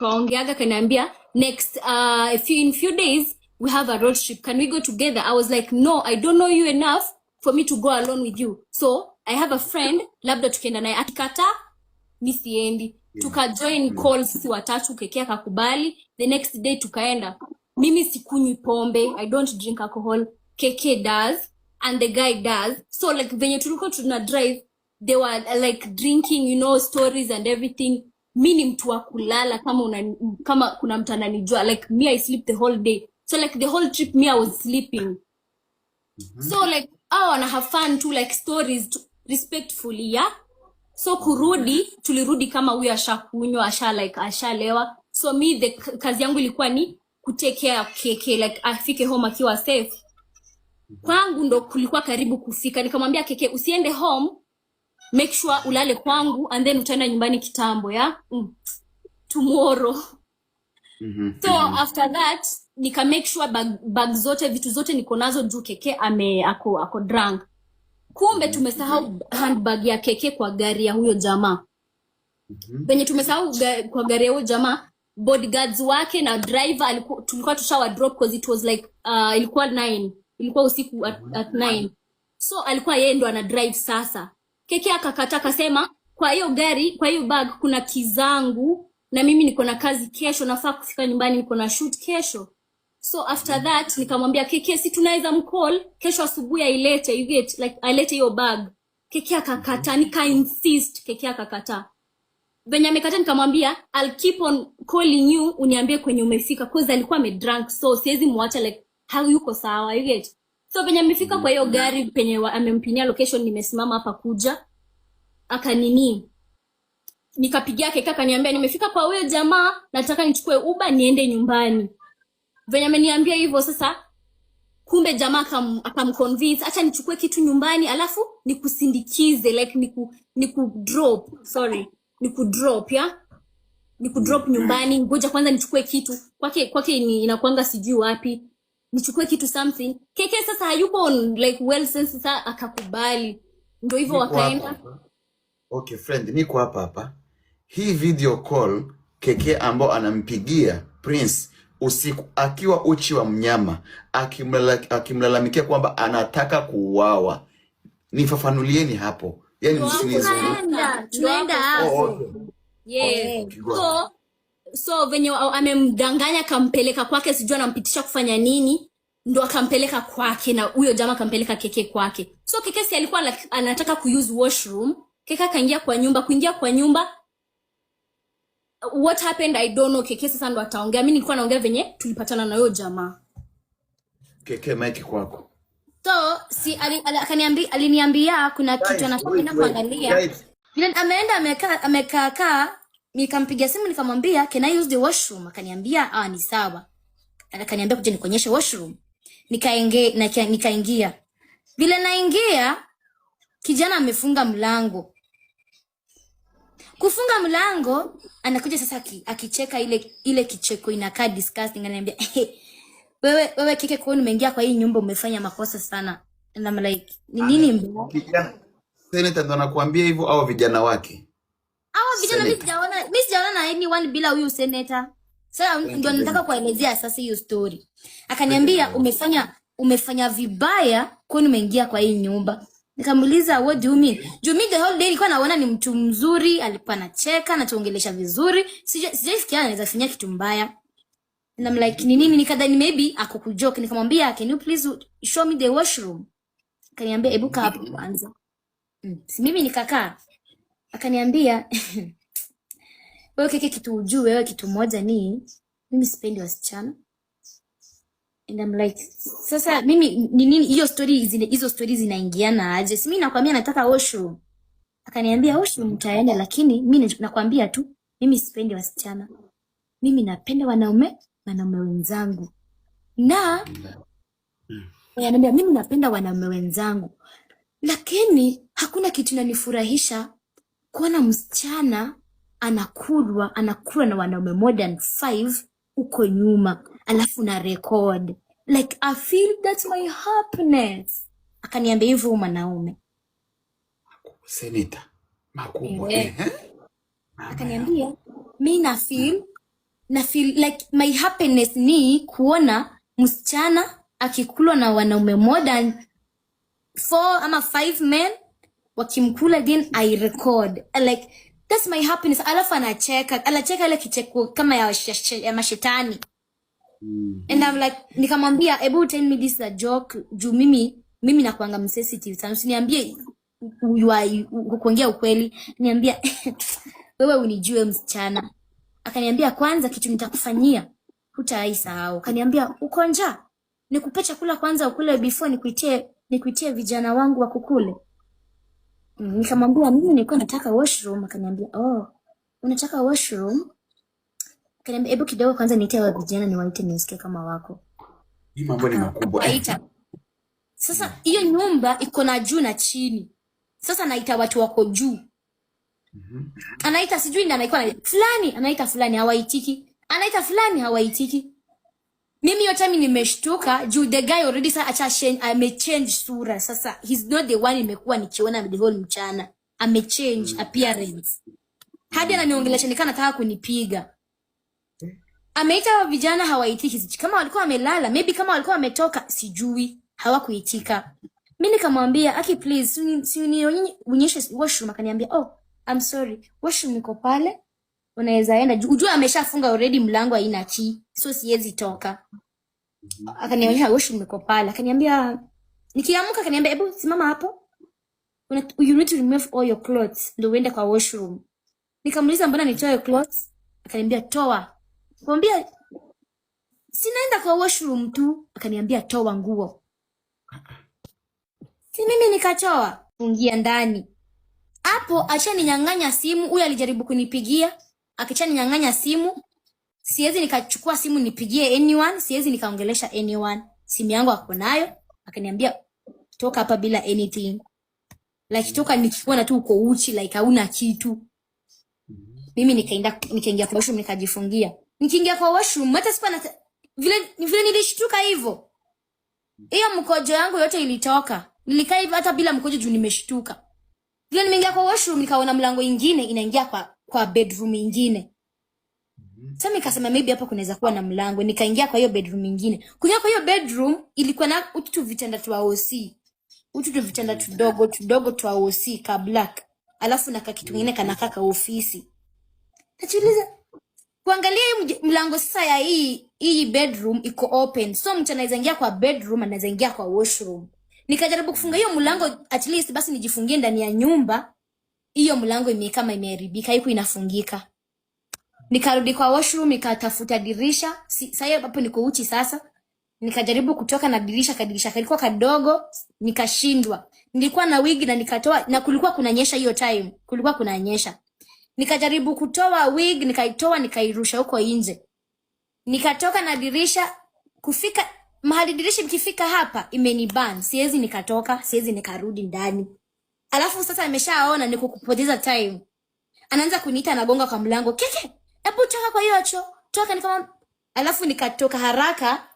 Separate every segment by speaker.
Speaker 1: kaongeaga kaniambia next in few days we have a road trip, can we go together? I was like, no, I don't know you enough for me to go alone with you, so I have a friend, labda tukienda naye, akikata mimi siendi. Tukajoin calls sisi watatu, Keke akakubali. The next day tukaenda. Mimi sikunywi pombe, I don't drink alcohol, Keke does and the guy does. So like venye tulikuwa tuna drive, they were like drinking, you know, stories and everything. Mimi ni mtu wa kulala kama kuna mtu ananijua, like me I sleep the whole day. So like the whole trip me I was sleeping. So like wana have fun to like stories respectfully, yeah. So tulirudi kama huyu ashakunywa, ashalewa. So me kazi yangu ilikuwa ni kutake care Keke, like afike home akiwa safe. Kwangu ndo kulikuwa karibu kufika, nikamwambia Keke usiende home, make sure ulale kwangu and then utaenda nyumbani kitambo, ya tomorrow. So after that nika make sure bag zote, vitu zote niko nazo juu Keke ako drunk. Kumbe tumesahau handbag ya Keke kwa gari ya huyo jamaa. Venye tumesahau kwa gari ya huyo jamaa, bodyguards wake na driver tulikuwa tushawa drop because it was like ilikuwa 9, ilikuwa usiku at 9. So alikuwa yeye ndo ana drive sasa. Keke akakata akasema kwa hiyo gari, kwa hiyo bag kuna kizangu na mimi niko na kazi kesho, nafaa kufika nyumbani, niko na shoot kesho. So after that nikamwambia Keke si tunaweza mcall kesho asubuhi ailete, you get like ailete hiyo bag. Keke akakata, nika insist, Keke akakata. Venye amekata nikamwambia I'll keep on calling you uniambie kwenye umefika cause alikuwa amedrunk, so siwezi muacha like hayuko sawa, you get. So venye amefika kwa hiyo gari penye amempinia location, nimesimama hapa kuja akanini, nikapigia Keke akaniambia nimefika kwa huyo jamaa, nataka nichukue Uber niende nyumbani. Venye ameniambia hivyo sasa, kumbe jamaa akamconvince acha nichukue kitu nyumbani alafu nikusindikize, like nikudrop ya nikudrop nyumbani, ngoja kwanza nichukue kitu kwake inakuanga sijui wapi, nichukue kitu something. Keke sasa hayuko on like well sense, sasa akakubali, ndio hivyo wakaenda.
Speaker 2: Okay friend, niko hapa hii video call Keke ambao anampigia Prince usiku akiwa uchi wa mnyama, akimlalamikia kwamba anataka kuuawa. Nifafanulieni hapo. Yaani
Speaker 1: tuenda hapo. Yes. So venye amemdanganya kampeleka kwake, sijua anampitisha kufanya nini, ndo akampeleka kwake na huyo jamaa kampeleka Keke kwake. So Keke si alikuwa anataka kuuse washroom, Keke kaingia kwa nyumba. What happened I don't know. Keke sasa ndo ataongea, mimi nilikuwa naongea venye tulipatana na huyo jamaa.
Speaker 2: Keke mic kwako.
Speaker 1: So si aliniambia kuna kitu anafanya kuangalia. Vile ameenda amekaa, nikampigia simu nikamwambia can I use the washroom? Akaniambia ni sawa. Akaniambia kuja nikuonyeshe washroom. Nikaingia. Vile naingia, kijana amefunga mlango. Kufunga mlango, anakuja sasa akicheka ile kicheko inakaa disgusting, ananiambia wewe Keke kwa nini umeingia kwa hii nyumba, umefanya makosa sana. And I'm like nini mbona?
Speaker 2: Kijana Senator ndo anakuambia hivyo au vijana wake?
Speaker 1: Vijana mimi sijaona na anyone bila huyu Senator. Sasa ndio nataka kuelezea sasa hiyo story. Akaniambia umefanya vibaya kwa nini umeingia kwa hii nyumba. Nikamuuliza what do you mean? Do you mean the whole day nilikuwa naona ni mtu mzuri, alikuwa anacheka na tuongelesha vizuri. Sijaisikia anaweza fanya kitu mbaya. And I'm like nini nikadhani maybe akukujoke. Nikamwambia can you please show me the washroom? Akaniambia hebu kaa hapo kwanza. Si mimi nikakaa. Akaniambia wewe Keke kitu ujue, wewe kitu moja ni mimi sipendi wasichana. And I'm like sasa mimi nini hiyo hizo stories zinaingiana aje? Si mimi nakwambia nataka washroom. Akaniambia washroom mtaenda, lakini mimi nakwambia tu mimi sipendi wasichana. Mimi napenda wanaume wenzangu. Na ananiambia mimi napenda wanaume wenzangu. Lakini hakuna kitu inanifurahisha kuona msichana anakula na wanaume more than 5 uko nyuma alafu na record. Like I feel that's my happiness. Akaniambia hivyo mwanaume.
Speaker 2: Senator makubwa
Speaker 1: Akaniambia mimi na feel na feel like my happiness ni kuona msichana akikulwa na wanaume more than 4 ama 5 men wakimkula, then I record. Like that's my happiness. Alafu anacheka ile kicheko kama ya mashetani. And I'm like, nikamwambia, hebu tell me this is a joke. Juu mimi nakuanga sensitive sana. Usiniambie kuongea ukweli. Niambia wewe unijue msichana. Akaniambia, kwanza kitu nitakufanyia hutaisahau. Akaniambia, uko njaa? Nikupe chakula kwanza ukule before nikuitie vijana wangu wakukule. Nikamwambia, mimi nilikuwa nataka washroom. Akaniambia, unataka washroom? Akaniambia, hebu kidogo kwanza niite wa vijana niwaite nisikie kama wako.
Speaker 2: Hii mambo ni makubwa.
Speaker 1: Sasa hiyo nyumba iko na juu na chini. Sasa naita watu wako juu. Anaita sijui ndio anaikuwa fulani, anaita fulani hawaitiki. Anaita fulani hawaitiki. Mimi yote mimi nimeshtuka juu the guy already amechange sura. Sasa he's not the one nimekuwa nikiona the whole mchana. Amechange appearance. Hadi ananiongelesha nikana nataka kunipiga. Ameita vijana hawaitiki. Kama walikuwa wamelala, maybe kama walikuwa wametoka, sijui, hawakuitika. Mimi nikamwambia, "Aki please, si unionyeshe washroom." Akaniambia, I'm sorry. Washroom niko pale. Unaweza enda. Ujue ameshafunga already mlango haina key. So siwezi toka. Akaniambia washroom niko pale. Akaniambia nikiamka akaniambia, "Hebu simama hapo. You need to remove all your clothes ndio uende kwa washroom." Nikamuuliza, "Mbona nitoe clothes?" Akaniambia, "Toa." Nikamwambia, "Sinaenda kwa washroom tu." Akaniambia, "Toa nguo." Si mimi nikatoa, fungia ndani. Hapo achaninyang'anya simu. Huyu alijaribu kunipigia, akachaninyang'anya simu. Siwezi nikachukua simu nipigie anyone, siwezi nikaongelesha anyone. Simu yangu ako nayo. Akaniambia, "Toka hapa bila anything." Like toka nikiona tu uko uchi like hauna kitu. Mimi nikaingia kwa washroom nikajifungia. Nikiingia kwa washroom hata sipa na vile nilishtuka hivyo. Hiyo mkojo yangu yote ilitoka. Nilikaa hivyo hata bila mkojo juu nimeshtuka. Vile nimeingia kwa washroom nikaona mlango ingine inaingia kwa bedroom ingine. Sasa nikasema maybe hapa kunaweza kuwa na mlango. Nikaingia kwa hiyo bedroom ingine. Kuingia kwa hiyo bedroom ilikuwa na utu vitanda twa OC. Utu vitanda tudogo twa OC ka black. Alafu na kitu kingine kanakaa ka ofisi. Najiuliza kuangalia mlango sasa ya hii bedroom iko open. So mtu anaweza ingia kwa bedroom, anaweza ingia kwa washroom. Nikajaribu kufunga hiyo mlango at least basi nijifungie ndani ya nyumba. Hiyo mlango kama imeharibika, haiko inafungika. Nikarudi kwa washroom nikatafuta dirisha. Sasa hapo niko uchi sasa. Nikajaribu kutoka na dirisha kalikuwa kadogo, nikashindwa. Nilikuwa na wig na nikatoa na kulikuwa kunanyesha hiyo time. Kulikuwa kunanyesha. Nikajaribu kutoa wig, nikaitoa nikairusha huko nje. Nikatoka na dirisha kufika mahali dirisha ikifika hapa imeniban. Siwezi nikatoka, siwezi nikarudi ndani. Alafu sasa ameshaona niko kupoteza time. Anaanza kuniita anagonga kwa mlango. "Keke, hebu toka kwa hiyo choo." Toka nikama alafu nikatoka haraka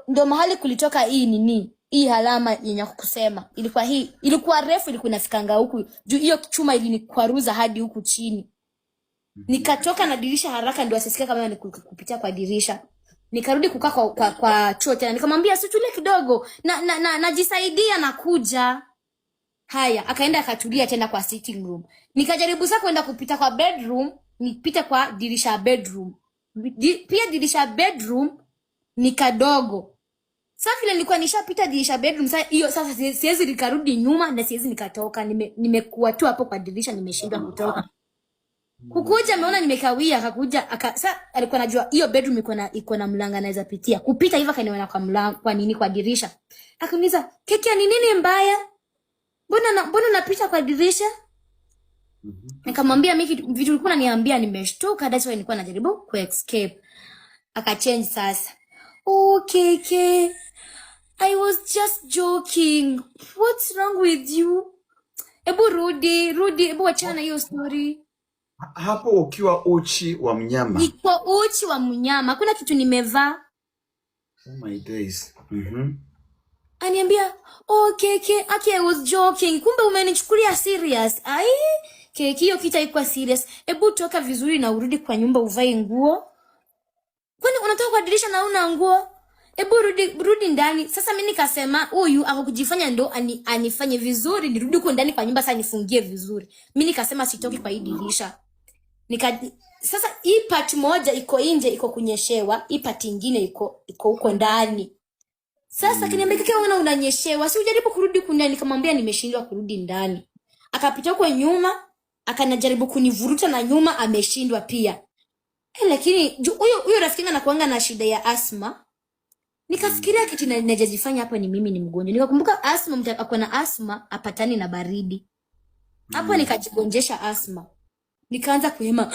Speaker 1: ndo mahali kulitoka hii alama yenye kusema. Ilikuwa refu ilikuwa inafikanga huku. Juu hiyo chuma ilinikwaruza hadi huku chini. Nikatoka na dirisha haraka ndio asisikia kama ni kupitia kwa dirisha. Nikarudi kukaa kwa choo tena. Nikamwambia situlie kidogo. Najisaidia na kuja. Haya, akaenda akatulia tena kwa sitting room. Nikajaribu sasa kwenda kupita kwa bedroom, nipite kwa dirisha ya bedroom. Pia dirisha ya bedroom ni kadogo. Sasa vile nilikuwa nishapita dirisha bedroom, sasa siwezi nikarudi nyuma na siwezi nikatoka. Nimekuwa tu hapo kwa dirisha, nimeshindwa kutoka. Kukuja ameona nimekawia, akakuja sasa alikuwa anajua hiyo bedroom iko na mlango anaweza pitia. Kupita hivyo kaniona kwa mlango kwa dirisha. Akaniuliza, "Keki ni nini mbaya? Mbona unapita kwa dirisha?" Nikamwambia mimi vitu ulikuwa unaniambia nimeshtuka, that's why nilikuwa najaribu kuescape. Akachange sasa. "Okay, I was just joking. What's wrong with you? Ebu rudi, ebu achana hiyo story."
Speaker 2: Hapo ukiwa uchi wa mnyama.
Speaker 1: Niko uchi wa mnyama. Hakuna kitu nimevaa.
Speaker 2: Oh my days.
Speaker 1: Aniambia, "Okay, Aki, I was joking." Kumbe umenichukulia serious. Ai, Keki hiyo kita iko serious. Ebu toka vizuri na urudi kwa nyumba uvae nguo.
Speaker 3: unatoka kwa dirisha na una nguo. Hebu rudi ndani. Sasa mimi nikasema huyu akakujifanya ndo anifanye vizuri, nirudi huko ndani kwa nyumba sasa nifungie vizuri. Mimi nikasema sitoki kwa hii dirisha. Sasa hii part moja iko nje, iko kunyeshewa, hii part nyingine iko huko ndani. Sasa kaniambia kaka, wewe unanyeshewa, si ujaribu kurudi huko ndani. Nikamwambia nimeshindwa kurudi ndani. Akapita huko nyuma, akanajaribu kunivuruta na nyuma, ameshindwa pia. Lakini huyo rafiki anakuanga na shida ya asma. Nikafikiria kitu najajifanya hapa ni mimi ni mgonjwa. Nikakumbuka asma, mtu ako na asma apatani na baridi. Hapo nikajigonjesha asma. Nikaanza kuhema.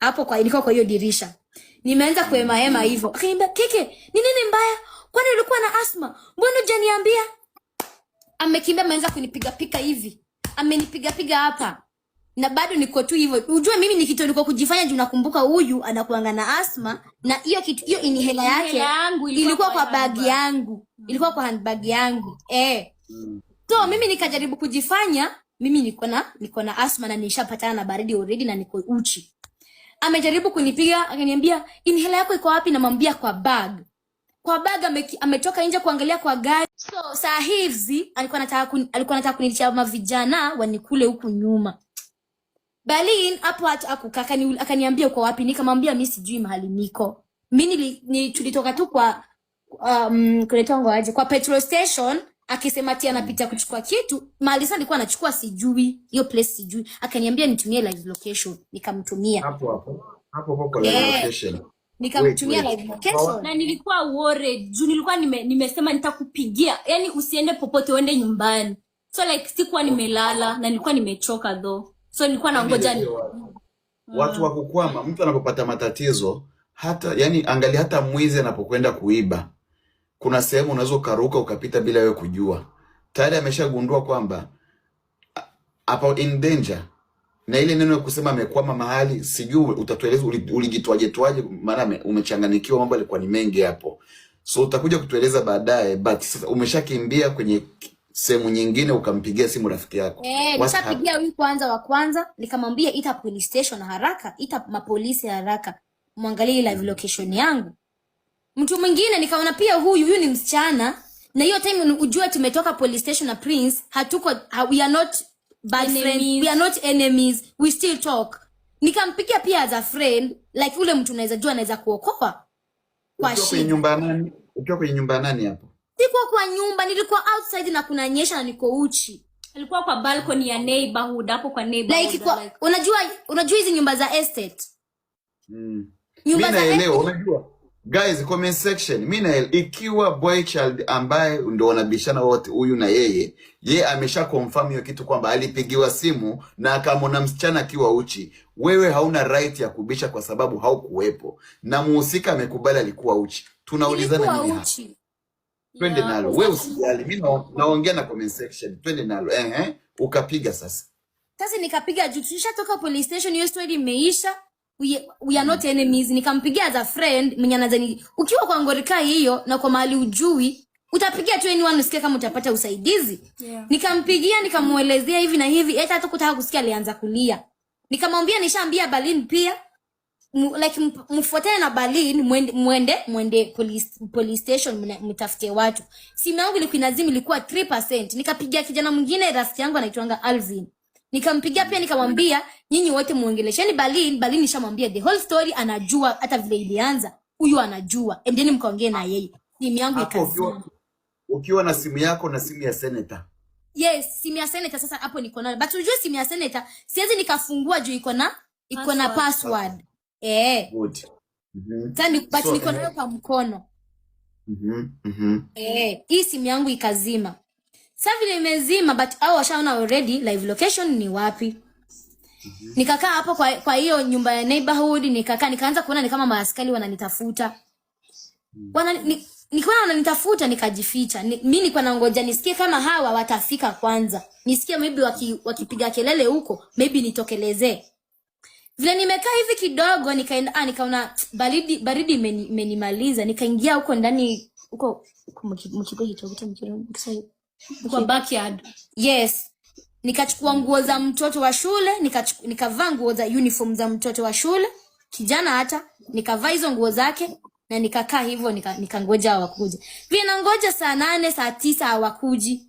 Speaker 3: Hapo nilikuwa kwa hiyo dirisha. Nimeanza kuhema hivyo. Akaniambia, "Keke, ni nini mbaya? Kwani ulikuwa na asma? Mbona hujaniambia?" Amekimbia, ameanza kunipiga pika hivi. Amenipiga hapa. Na bado niko tu hivyo. Unajua mimi niko kujifanya juu nakumbuka huyu anakuanga na asma, na hiyo inhela yake ilikuwa kwa bag yangu. Ilikuwa kwa handbag yangu. So mimi nikajaribu kujifanya mimi niko na asma na nishapatana na baridi already na niko uchi. Amejaribu kunipiga, akaniambia, "Inhela yako iko wapi?" Namwambia kwa bag. Kwa bag ametoka nje kuangalia kwa gari. So saa hivi alikuwa anataka kunitia mavijana wanikule huku nyuma. Berlin hapo akaniambia uko wapi? Nikamwambia mimi sijui mahali niko. Mimi tulitoka tu kwa kuletongo aje kwa petrol station, akisema ati anapita kuchukua kitu. Mahali sasa alikuwa anachukua sijui, hiyo place sijui. Akaniambia nitumie live location, nikamtumia.
Speaker 2: Hapo kwa live location.
Speaker 3: Nikamtumia live location
Speaker 1: na nilikuwa worried. Juu nilikuwa nimesema nitakupigia. Yaani usiende popote, uende nyumbani. So like sikuwa nimelala na nilikuwa nimechoka though. So nilikuwa naongoja
Speaker 2: watu wa kukwama. Mtu anapopata matatizo, angalia hata mwizi anapokwenda kuiba, kuna sehemu unaweza ukaruka ukapita bila wewe kujua. Tayari ameshagundua kwamba hapo in danger. Na ile neno ya kusema amekwama mahali, sijui utatueleza ulijitwaje, maana umechanganikiwa, mambo yalikuwa ni mengi hapo. So utakuja kutueleza baadaye, but sasa umeshakimbia kwenye sehemu nyingine ukampigia simu rafiki yako.
Speaker 3: Nishapigia huyu wa kwanza, nikamwambia ita police station haraka, ita mapolisi haraka, muangalie live location yangu. Mtu mwingine nikaona pia huyu ni msichana, na hiyo time ujue tumetoka police station na Prince, we are not bad friends, we are not enemies, we still talk. Nikampigia pia as a friend, like ule mtu unaweza jua anaweza kuokoa kwa shida.
Speaker 2: Ukiwa kwenye nyumba nani hapo?
Speaker 3: Sikuwa kwa nyumba, nilikuwa outside na kunanyesha na niko uchi.
Speaker 1: Alikuwa kwa balcony ya neighborhood, hapo kwa neighborhood.
Speaker 3: Like unajua hizi nyumba za estate.
Speaker 2: Nyumba za estate. Unajua. Guys, comment section. Mimi ikiwa boy child ambaye ndio wanabishana wote huyu na yeye amesha confirm hiyo kitu kwamba alipigiwa simu na akamwona msichana akiwa uchi. Wewe hauna right ya kubisha kwa sababu haukuwepo. Na muhusika amekubali alikuwa uchi. Tunaulizana nini hapa? Twende nalo. Wewe usijali. Mimi naongea na comment section. Twende nalo. Ukapiga sasa.
Speaker 3: Sasa nikapiga juu tulishatoka police station, hiyo story imeisha. We are not enemies. Nikampigia as a friend mwenye anadhani ukiwa kwa ngorika hiyo na kwa mahali ujui, utapigia tu anyone usikie kama utapata usaidizi. Nikampigia nikamuelezea hivi na hivi, hata kutaka kusikia alianza kulia. Nikamwambia nishaambia Berlin pia like mfuatane na Berlin, mwende police station mtafute watu. Simu yangu ilikuwa inazima, ilikuwa 3%. Nikapigia kijana mwingine rafiki yangu anaitwa Alvin. Nikampigia pia nikamwambia nyinyi wote muongelesheni Berlin nishamwambia the whole story, anajua hata vile ilianza. Huyu anajua. Endeni mkaongee na yeye. Simu yangu ikazima.
Speaker 2: Ukiwa na simu yako na simu ya senator.
Speaker 3: Yes, simu ya senator sasa hapo niko nayo. But unajua simu ya senator siwezi nikafungua juu iko na password.
Speaker 2: Good.
Speaker 3: But niko nayo kwa mkono. Hii simu yangu ikazima. Sasa vile imezima, but hao washaona already live location ni wapi. Nikakaa hapo kwa hiyo nyumba ya neighborhood, nikaanza kuona ni kama maaskari wananitafuta. Nikaona wananitafuta, nikajificha. Mimi nilikuwa nangoja nisikie kama hawa watafika kwanza. Nisikie maybe wakipiga kelele huko, maybe nitokelezee. Vile nimekaa hivi kidogo nikaona baridi imenimaliza. Nikaingia huko ndani huko
Speaker 1: kwa backyard.
Speaker 3: Yes. Nikachukua nguo za mtoto wa shule, nikavaa nguo za uniform za mtoto wa shule, kijana hata nikavaa hizo nguo zake na nikakaa hivyo nikangoja hawakuja. Vile nangoja saa 8 saa 9 hawakuji.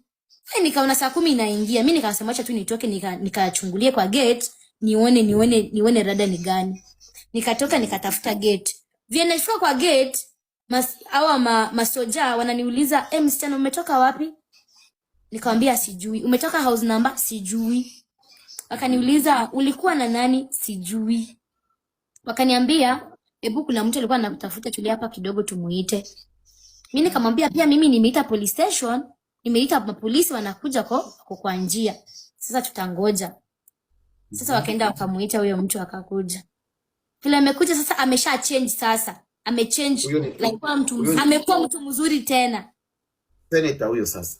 Speaker 3: Nikaona saa 10 inaingia. Mimi nikasema acha tu nitoke nikachungulie kwa gate nione rada ni gani. Nikatoka nikatafuta gate. Vile nafika kwa gate masoja wananiuliza, msichana umetoka wapi? Nikamwambia sijui. Umetoka house number? Sijui. Wakaniuliza ulikuwa na nani? Sijui. Wakaniambia hebu kuna mtu alikuwa anakutafuta, tulia hapa kidogo tumuite. Mimi nikamwambia pia mimi nimeita police station, nimeita mapolisi wanakuja kwa njia. Sasa tutangoja. Sasa wakaenda wakamuita huyo mtu akakuja. Vile amekuja sasa amesha change sasa. Amechange like kwa mtu amekuwa mtu mzuri tena.
Speaker 2: Senator huyo sasa.